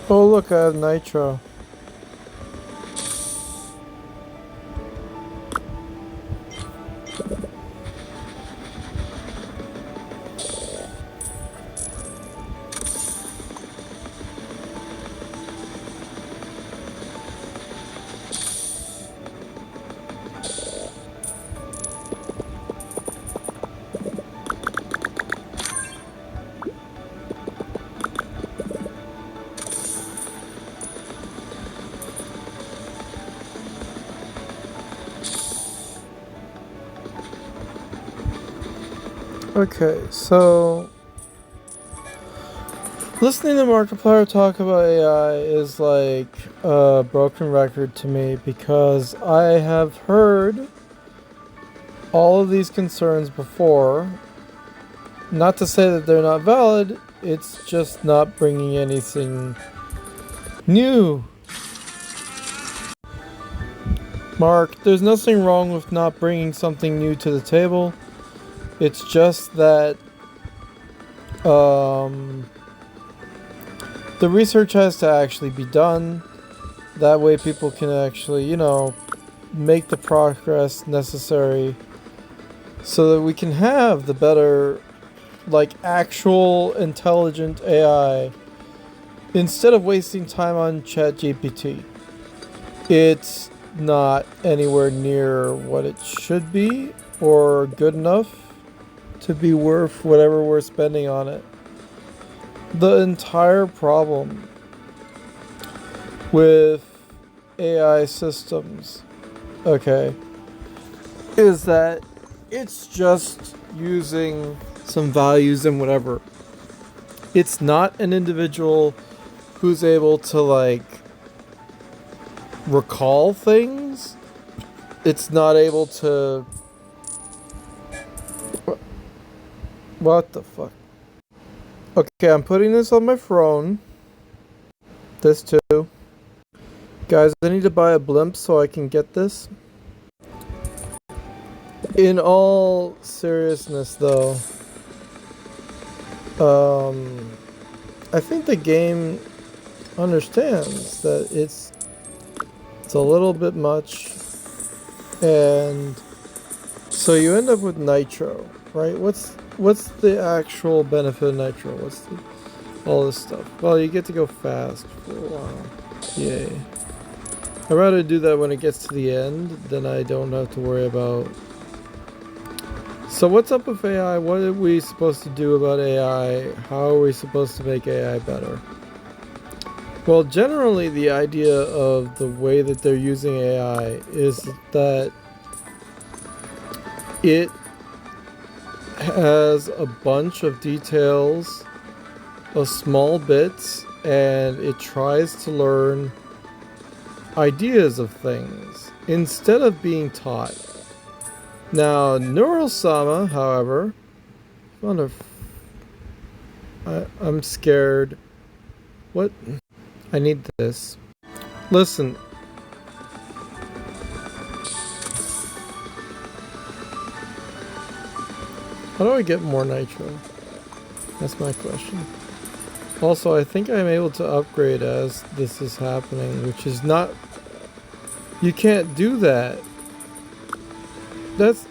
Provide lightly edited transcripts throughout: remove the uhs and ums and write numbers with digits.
Oh look, I have nitro. Okay, so listening to Markiplier talk about AI is like a broken record to me because I have heard all of these concerns before. Not to say that they're not valid, it's just not bringing anything new. Mark, there's nothing wrong with not bringing something new to the table. It's just that the research has to actually be done. That way people can actually, make the progress necessary so that we can have the better, like, actual intelligent AI instead of wasting time on ChatGPT. It's not anywhere near what it should be or good enough to be worth whatever we're spending on it. The entire problem with AI systems, okay, is that it's just using some values and whatever. It's not an individual who's able to, like, recall things. It's not able to... What the fuck? Okay, I'm putting this on my phone. This too. Guys, I need to buy a blimp so I can get this. In all seriousness, though, I think the game understands that it's a little bit much, and so you end up with nitro, right? What's the actual benefit of nitro? What's all this stuff? Well, you get to go fast for a while. Yay. I'd rather do that when it gets to the end, then I don't have to worry about... So what's up with AI? What are we supposed to do about AI? How are we supposed to make AI better? Well, generally the idea of the way that they're using AI is that it has a bunch of details of small bits, and it tries to learn ideas of things instead of being taught. Now, Neurosama, however, I'm scared. What? I need this. Listen. How do I get more nitro? That's my question. Also, I think I'm able to upgrade as this is happening, which is not... You can't do that. That's...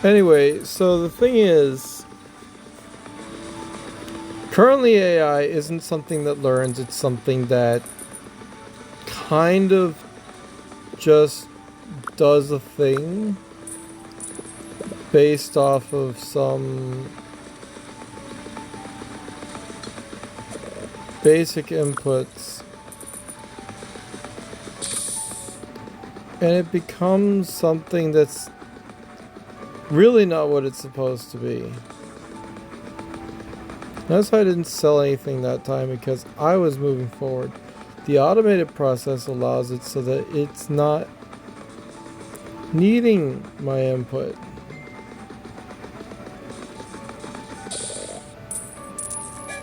Anyway, so the thing is, currently AI isn't something that learns, it's something that kind of just does a thing based off of some basic inputs, and it becomes something that's really not what it's supposed to be. That's why I didn't sell anything that time, because I was moving forward. The automated process allows it so that it's not needing my input.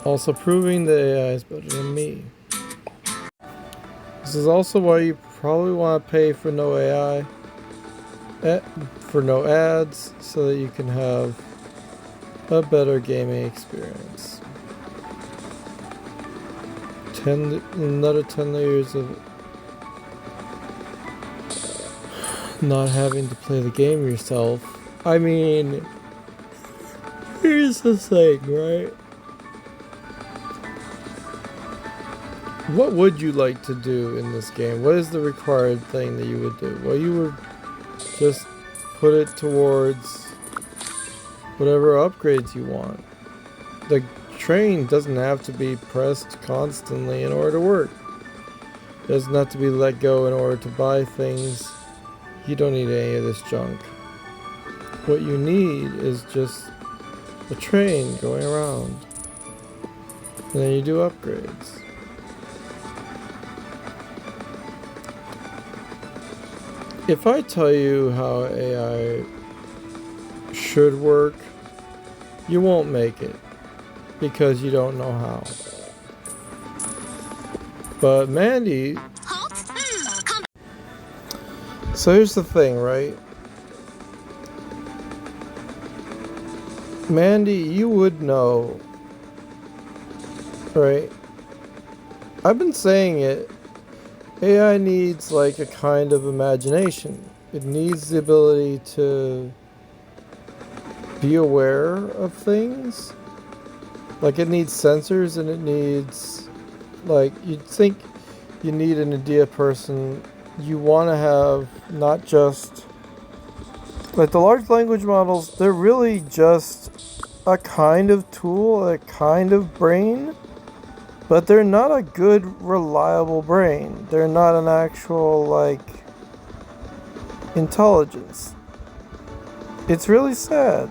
Also proving that AI is better than me. This is also why you probably want to pay for no AI, for no ads, so that you can have a better gaming experience. Another 10 years of not having to play the game yourself. I mean, here's the thing, right? What would you like to do in this game? What is the required thing that you would do? Well, you would just put it towards whatever upgrades you want. The train doesn't have to be pressed constantly in order to work. It doesn't have to be let go in order to buy things. You don't need any of this junk. What you need is just a train going around. And then you do upgrades. If I tell you how AI should work, you won't make it because you don't know how. But Mandy... So here's the thing, right? Mandy, you would know, right? I've been saying it. AI needs like a kind of imagination. It needs the ability to be aware of things. Like it needs sensors and it needs, like, you'd think you need an idea person. You want to have not just, like the large language models, they're really just a kind of tool, a kind of brain. But they're not a good, reliable brain. They're not an actual, like, intelligence. It's really sad.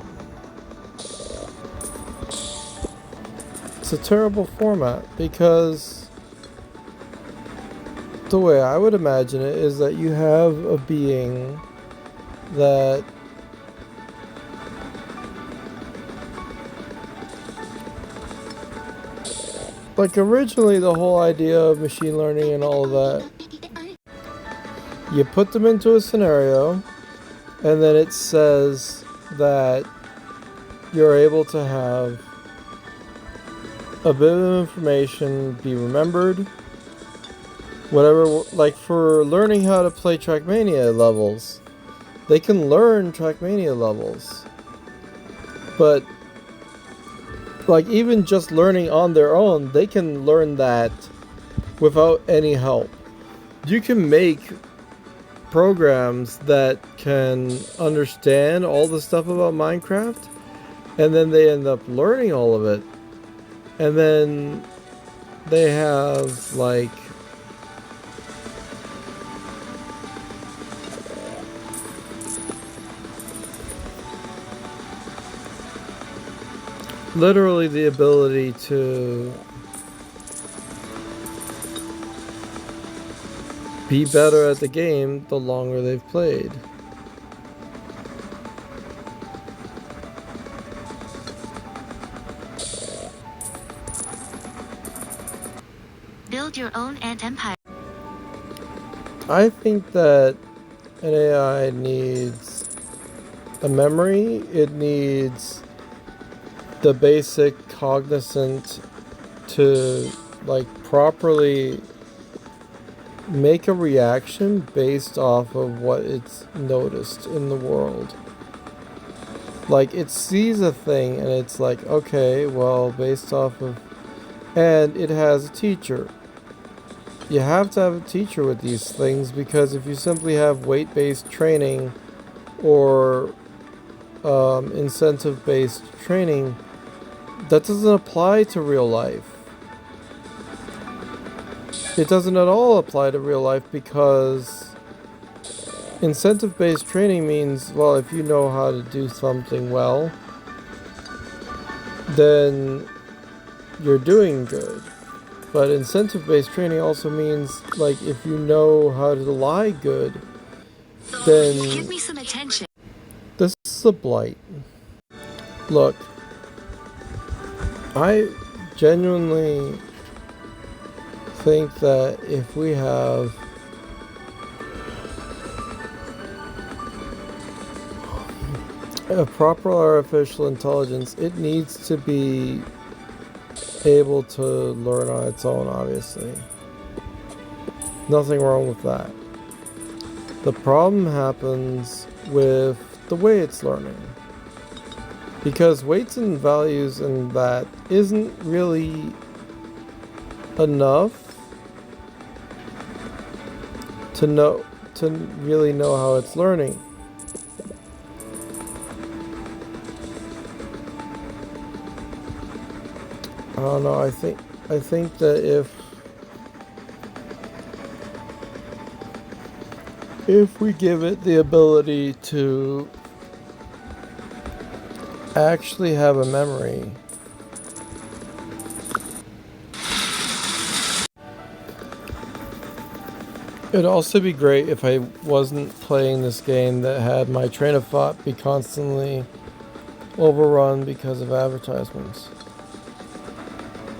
It's a terrible format because the way I would imagine it is that you have a being that like originally the whole idea of machine learning and all of that, you put them into a scenario and then it says that you're able to have a bit of information be remembered, whatever. Like for learning how to play Trackmania levels, they can learn Trackmania levels, but like even just learning on their own, they can learn that without any help. You can make programs that can understand all the stuff about Minecraft, and then they end up learning all of it, and then they have like literally the ability to be better at the game the longer they've played. Build your own ant empire. I think that an AI needs a memory, it needs the basic cognizant to like properly make a reaction based off of what it's noticed in the world. Like it sees a thing and it's like, okay, well, based off of, and it has a teacher. You have to have a teacher with these things because if you simply have weight-based training or incentive-based training, that doesn't apply to real life. It doesn't at all apply to real life because incentive-based training means, well, if you know how to do something well, then you're doing good. But incentive-based training also means, like, if you know how to lie good, then Give me some attention. this is a blight. Look, I genuinely think that if we have a proper artificial intelligence, it needs to be able to learn on its own, obviously. Nothing wrong with that. The problem happens with the way it's learning. Because weights and values and that isn't really enough to really know how it's learning. I don't know, I think that if we give it the ability to actually have a memory, it'd also be great if I wasn't playing this game that had my train of thought be constantly overrun because of advertisements.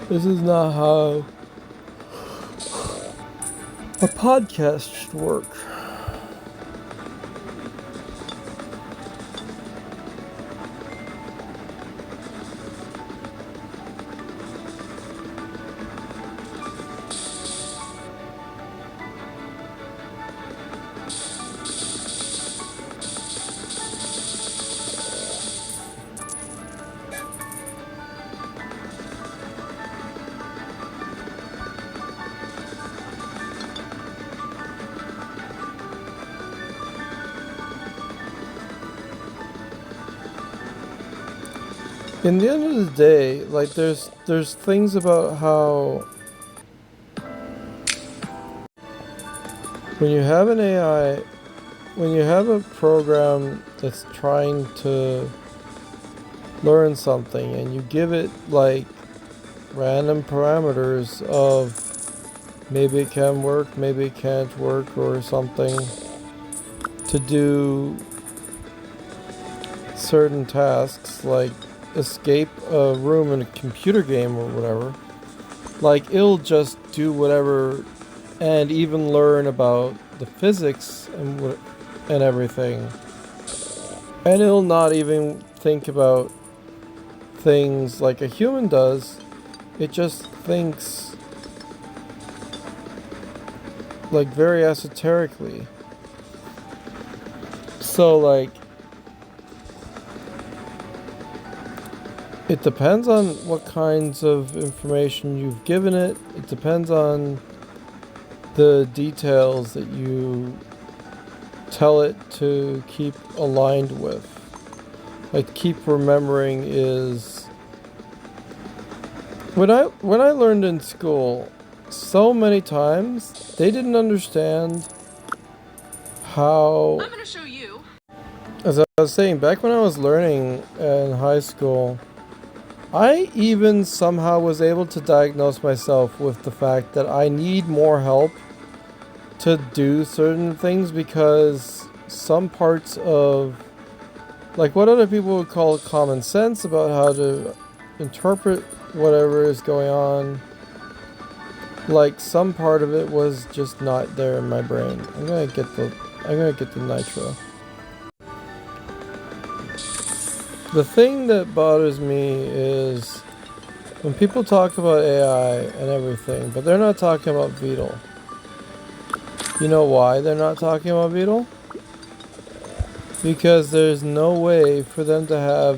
This is not how a podcast should work. In the end of the day, like there's things about how when you have an AI, when you have a program that's trying to learn something and you give it like random parameters of maybe it can work, maybe it can't work or something to do certain tasks like escape a room in a computer game or whatever, like it'll just do whatever and even learn about the physics and everything, and it'll not even think about things like a human does. It just thinks like very esoterically. So like it depends on what kinds of information you've given it. It depends on the details that you tell it to keep aligned with. Like keep remembering is when I learned in school, so many times they didn't understand how. I'm gonna show you. As I was saying, back when I was learning in high school, I even somehow was able to diagnose myself with the fact that I need more help to do certain things because some parts of, like what other people would call common sense about how to interpret whatever is going on, like some part of it was just not there in my brain. I'm gonna get the nitro. The thing that bothers me is when people talk about AI and everything, but they're not talking about Beetle. You know why they're not talking about Beetle? Because there's no way for them to have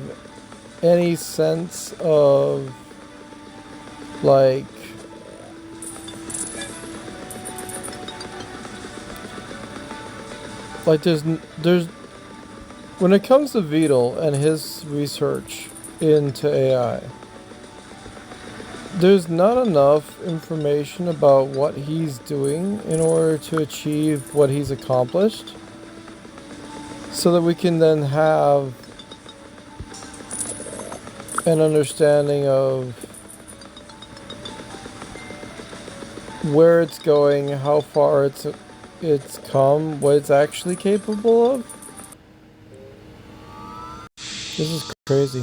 any sense of like there's when it comes to Beetle and his research into AI, there's not enough information about what he's doing in order to achieve what he's accomplished, so that we can then have an understanding of where it's going, how far it's come, what it's actually capable of. This is crazy.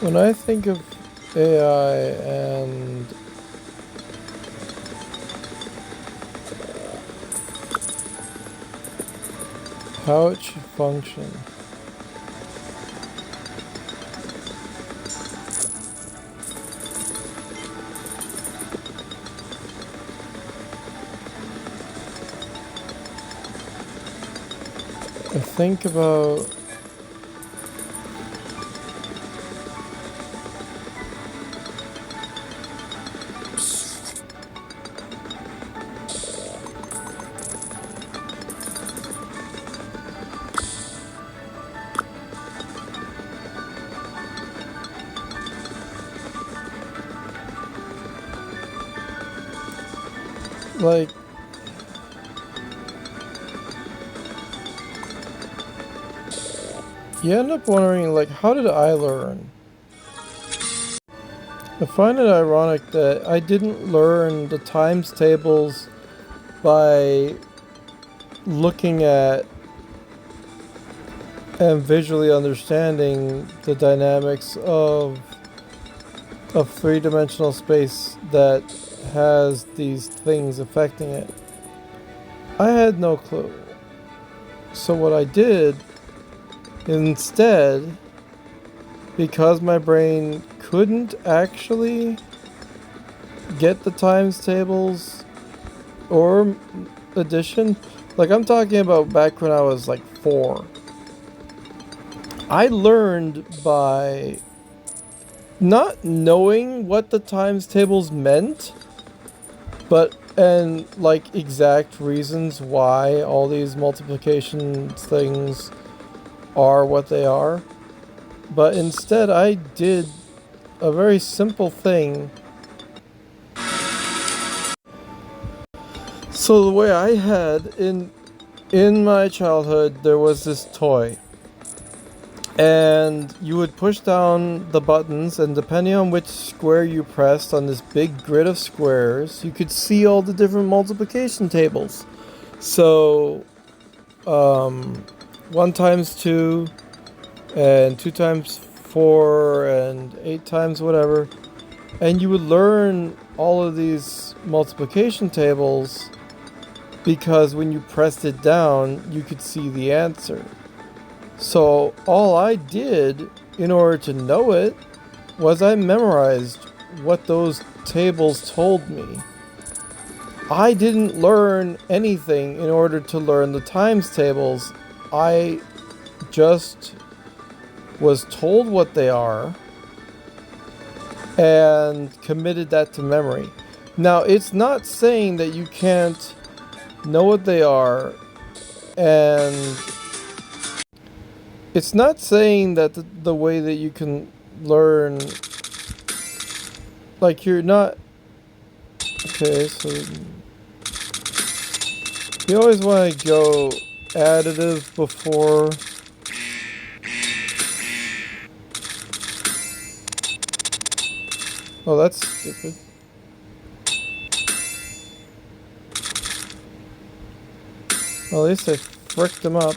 When I think of AI and How it should function. I think about like you end up wondering, like, how did I learn? I find it ironic that I didn't learn the times tables by looking at and visually understanding the dynamics of a three-dimensional space that has these things affecting it. I had no clue. So what I did instead, because my brain couldn't actually get the times tables or addition, like I'm talking about back when I was like 4, I learned by not knowing what the times tables meant, but and like exact reasons why all these multiplication things are what they are. But instead I did a very simple thing. So the way I had in my childhood, there was this toy, and you would push down the buttons, and depending on which square you pressed on this big grid of squares, you could see all the different multiplication tables. So 1 times 2 and 2 times 4 and 8 times whatever, and you would learn all of these multiplication tables because when you pressed it down you could see the answer. So all I did in order to know it was I memorized what those tables told me. I didn't learn anything in order to learn the times tables. I just was told what they are and committed that to memory. Now, it's not saying that you can't know what they are, and it's not saying that the way that you can learn, like, you're not, okay, so you always want to go additive before. Oh, that's stupid. Well, at least I fricked them up.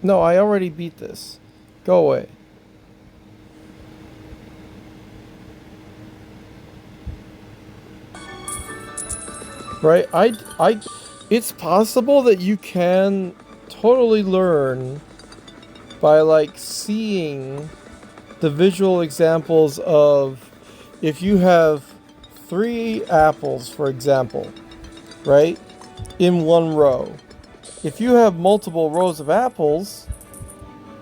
No, I already beat this. Go away. Right? It's possible that you can totally learn by, like, seeing the visual examples of, if you have 3 apples, for example, right, in one row. If you have multiple rows of apples,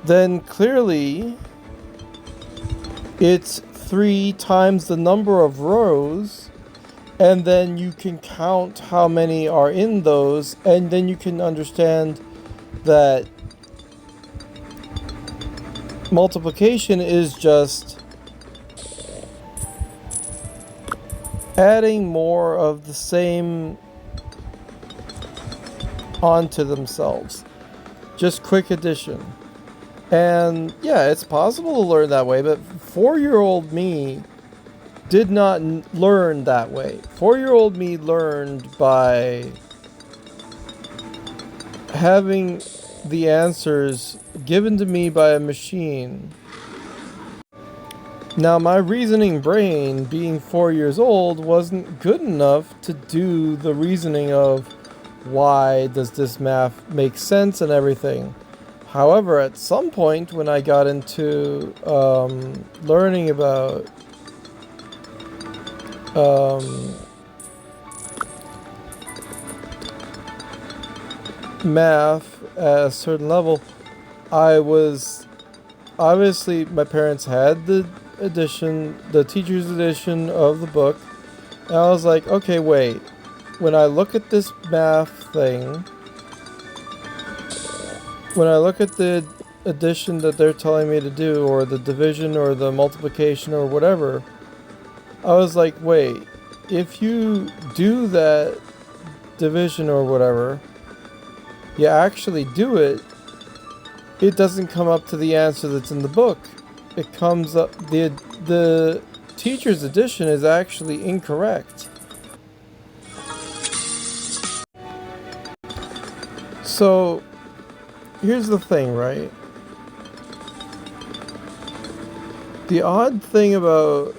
then clearly it's 3 times the number of rows, and then you can count how many are in those, and then you can understand that multiplication is just adding more of the same onto themselves. Just quick addition. And yeah, it's possible to learn that way, but 4-year-old me did not learn that way. 4-year-old me learned by having the answers given to me by a machine. Now, my reasoning brain, being 4 years old, wasn't good enough to do the reasoning of why does this math make sense and everything. However, at some point when I got into learning about math at a certain level, I was obviously, my parents had the teacher's edition of the book, and I was like, okay, wait, when I look at this math thing, when I look at the addition that they're telling me to do, or the division or the multiplication or whatever, I was like, wait, if you do that division or whatever, you actually do it, it doesn't come up to the answer that's in the book. It comes up, the teacher's edition is actually incorrect. So here's the thing, right? The odd thing about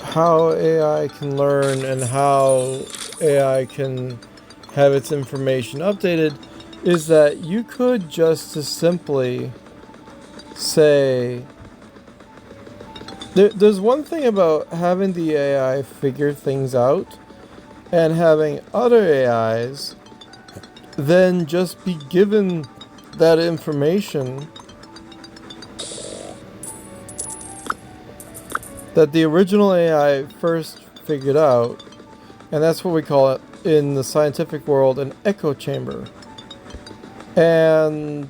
how AI can learn and how AI can have its information updated is that you could just as simply say, there's one thing about having the AI figure things out and having other AIs then just be given that information that the original AI first figured out, and that's what we call it in the scientific world an echo chamber. And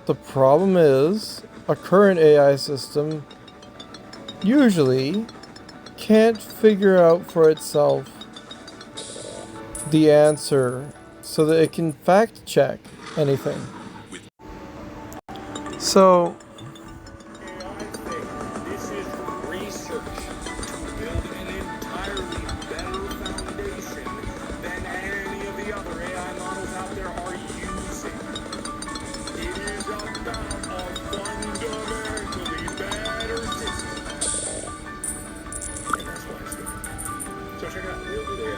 the problem is a current AI system usually can't figure out for itself the answer so that it can fact check anything. So This is research to build an entirely better foundation than any of the other AI models out there are using. It is about a fundamentally better system. And that's why it's good. So check it out. Real good AI.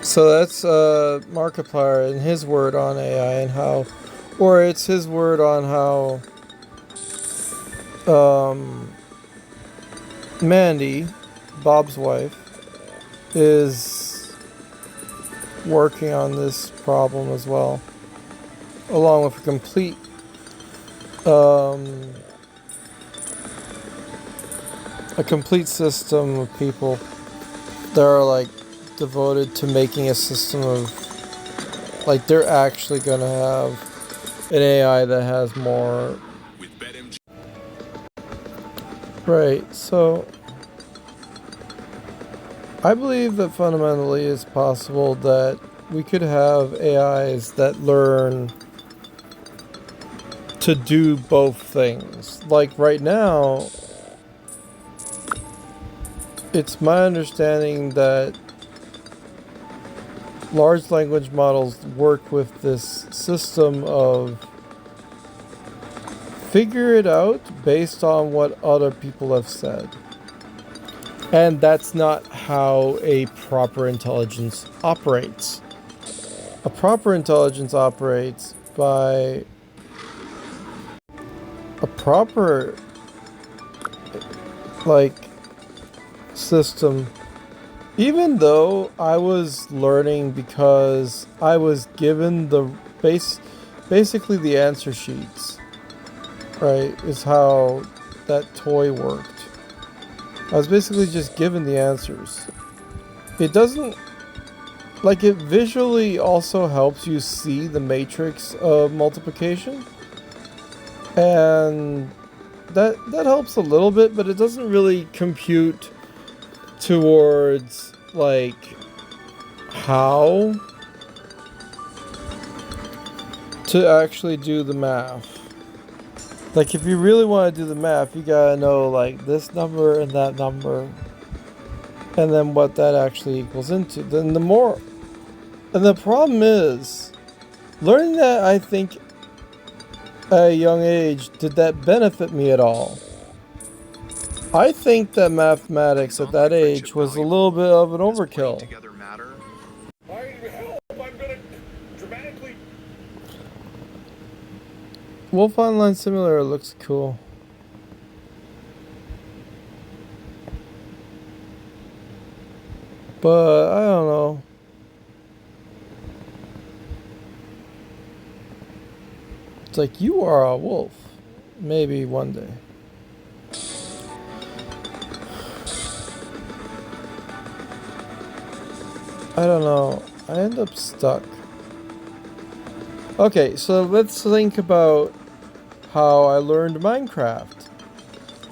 So that's Markiplier and his word on AI and how, or it's his word on how Mandy, Bob's wife, is working on this problem as well, along with a complete system of people that are like devoted to making a system of, like, they're actually gonna have an AI that has more. Right, so I believe that fundamentally it's possible that we could have AIs that learn to do both things. Like right now, it's my understanding that large language models work with this system of figure it out based on what other people have said. And that's not how a proper intelligence operates. A proper intelligence operates by a proper, like, system. Even though I was learning because I was given the basically the answer sheets, right, is how that toy worked. I was basically just given the answers. It doesn't, like, it visually also helps you see the matrix of multiplication. And that helps a little bit, but it doesn't really compute towards, like, how to actually do the math. Like, if you really want to do the math, you gotta know, like, this number and that number, and then what that actually equals into. Then the more, and the problem is, learning that, I think, at a young age, did that benefit me at all? I think that mathematics at that age was a little bit of an overkill. Wolf Online Simulator looks cool. But I don't know. It's like you are a wolf. Maybe one day. I don't know. I end up stuck. Okay, so let's think about how I learned Minecraft.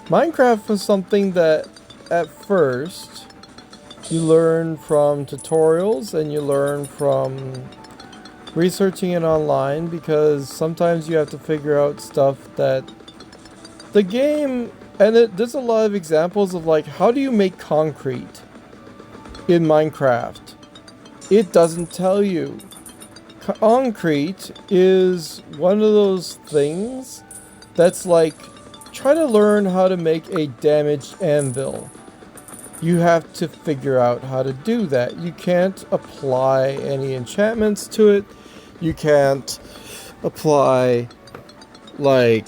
Minecraft was something that at first you learn from tutorials and you learn from researching it online, because sometimes you have to figure out stuff that the game, and there's a lot of examples of like, how do you make concrete in Minecraft? It doesn't tell you. Concrete is one of those things that's like, try to learn how to make a damaged anvil. You have to figure out how to do that. You can't apply any enchantments to it. You can't apply like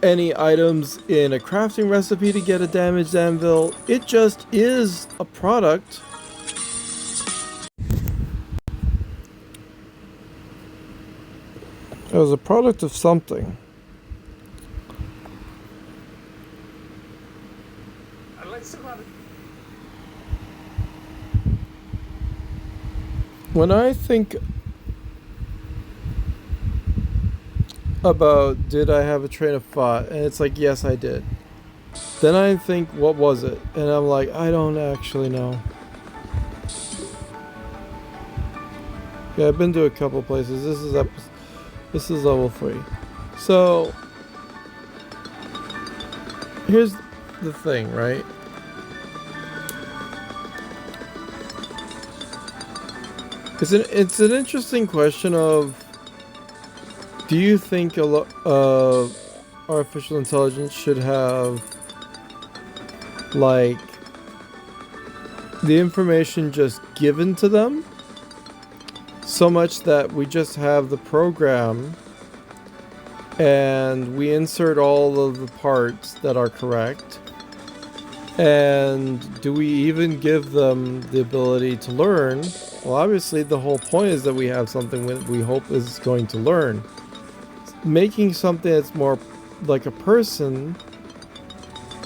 any items in a crafting recipe to get a damaged anvil. It just is a product. It was a product of something. When I think about did I have a train of thought, and it's like, yes, I did. Then I think, what was it? And I'm like, I don't actually know. Yeah, I've been to a couple places. This is level 3. So here's the thing, right? It's an interesting question of, do you think a lot of artificial intelligence should have like the information just given to them, so much that we just have the program and we insert all of the parts that are correct? And do we even give them the ability to learn? Well, obviously the whole point is that we have something that we hope is going to learn. Making something that's more like a person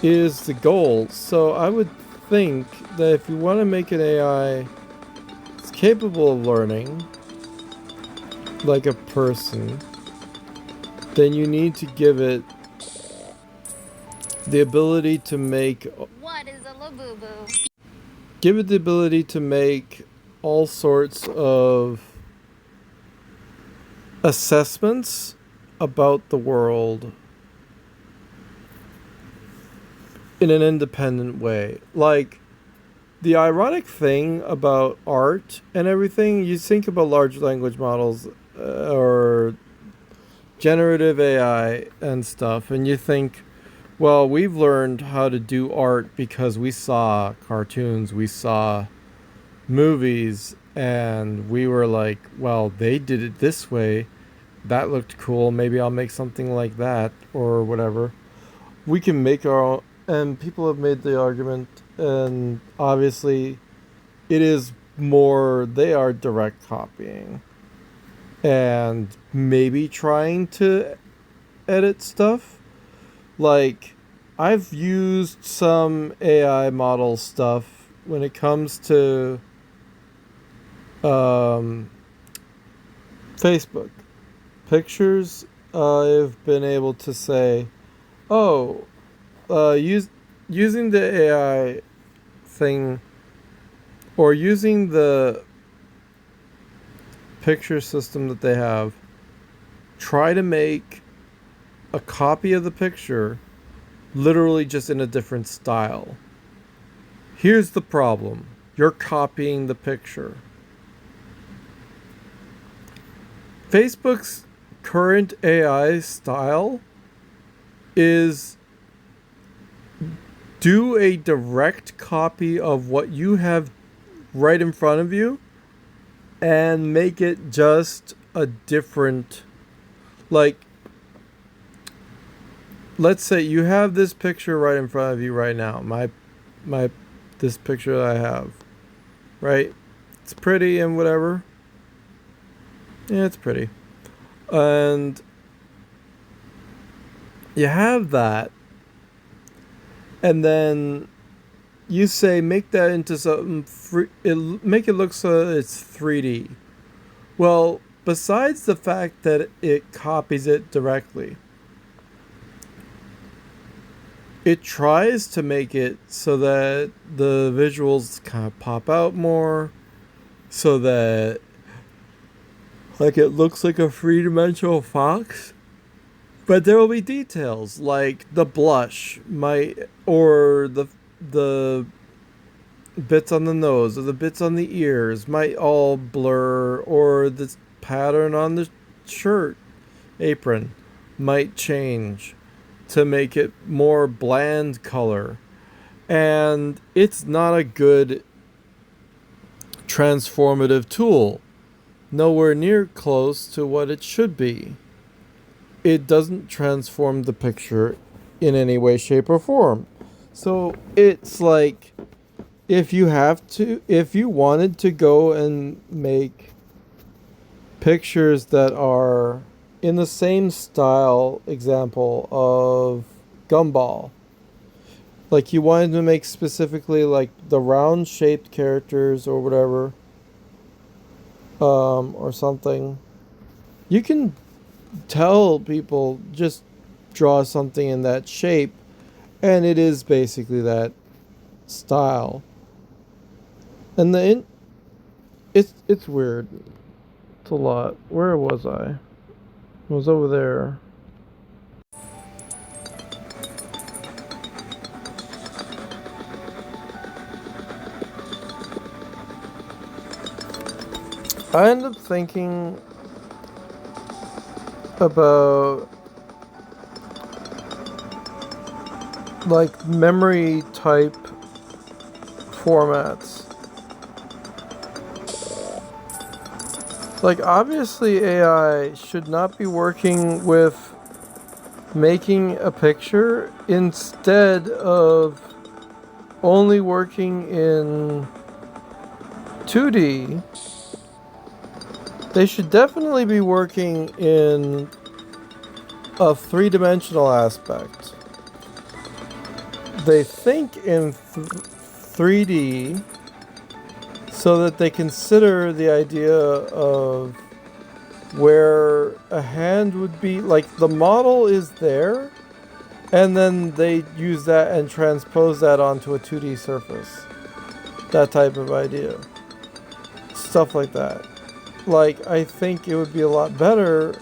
is the goal. So I would think that if you want to make an AI that's capable of learning like a person, then you need to give it the ability to make... What is a labubu? Give it the ability to make all sorts of assessments about the world in an independent way. Like, the ironic thing about art and everything, you think about large language models or generative AI and stuff, and you think, well, we've learned how to do art because we saw cartoons, we saw movies, and we were like, well, they did it this way. That looked cool. Maybe I'll make something like that, or whatever. We can make our own, and people have made the argument, and obviously it is more, they are direct copying and maybe trying to edit stuff. Like, I've used some AI model stuff when it comes to Facebook pictures. I've been able to say, oh, using the AI thing, or using the picture system that they have, try to make a copy of the picture literally just in a different style. Here's the problem. You're copying the picture. Facebook's current AI style is do a direct copy of what you have right in front of you and make it just a different, like, let's say you have this picture right in front of you right now. This picture that I have, right? It's pretty and whatever. Yeah, it's pretty. And you have that. And then you say, make that into something free, make it look so it's 3D. Well, besides the fact that it copies it directly, it tries to make it so that the visuals kind of pop out more, so that like it looks like a three-dimensional fox. But there will be details like the blush might, or the bits on the nose or the bits on the ears might all blur, or the pattern on the shirt apron might change to make it more bland color. And it's not a good transformative tool. Nowhere near close to what it should be. It doesn't transform the picture in any way, shape, or form. So it's like, if you wanted to go and make pictures that are in the same style, example of Gumball, like you wanted to make specifically like the round shaped characters or whatever, or something, you can tell people just draw something in that shape, and it is basically that style. And it's weird. It's a lot. Where was I? I was over there. I end up thinking about like memory type formats. Like, obviously AI should not be working with making a picture instead of only working in 2D. They should definitely be working in a three-dimensional aspect. They think in 3D so that they consider the idea of where a hand would be, like the model is there, and then they use that and transpose that onto a 2D surface. That type of idea. Stuff like that. Like, I think it would be a lot better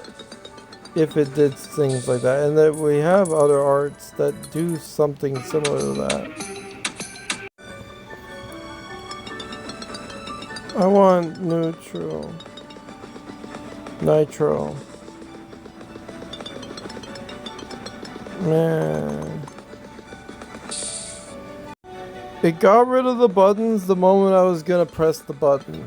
if it did things like that, and that we have other arts that do something similar to that. I want Nitro. Man. It got rid of the buttons the moment I was gonna press the button.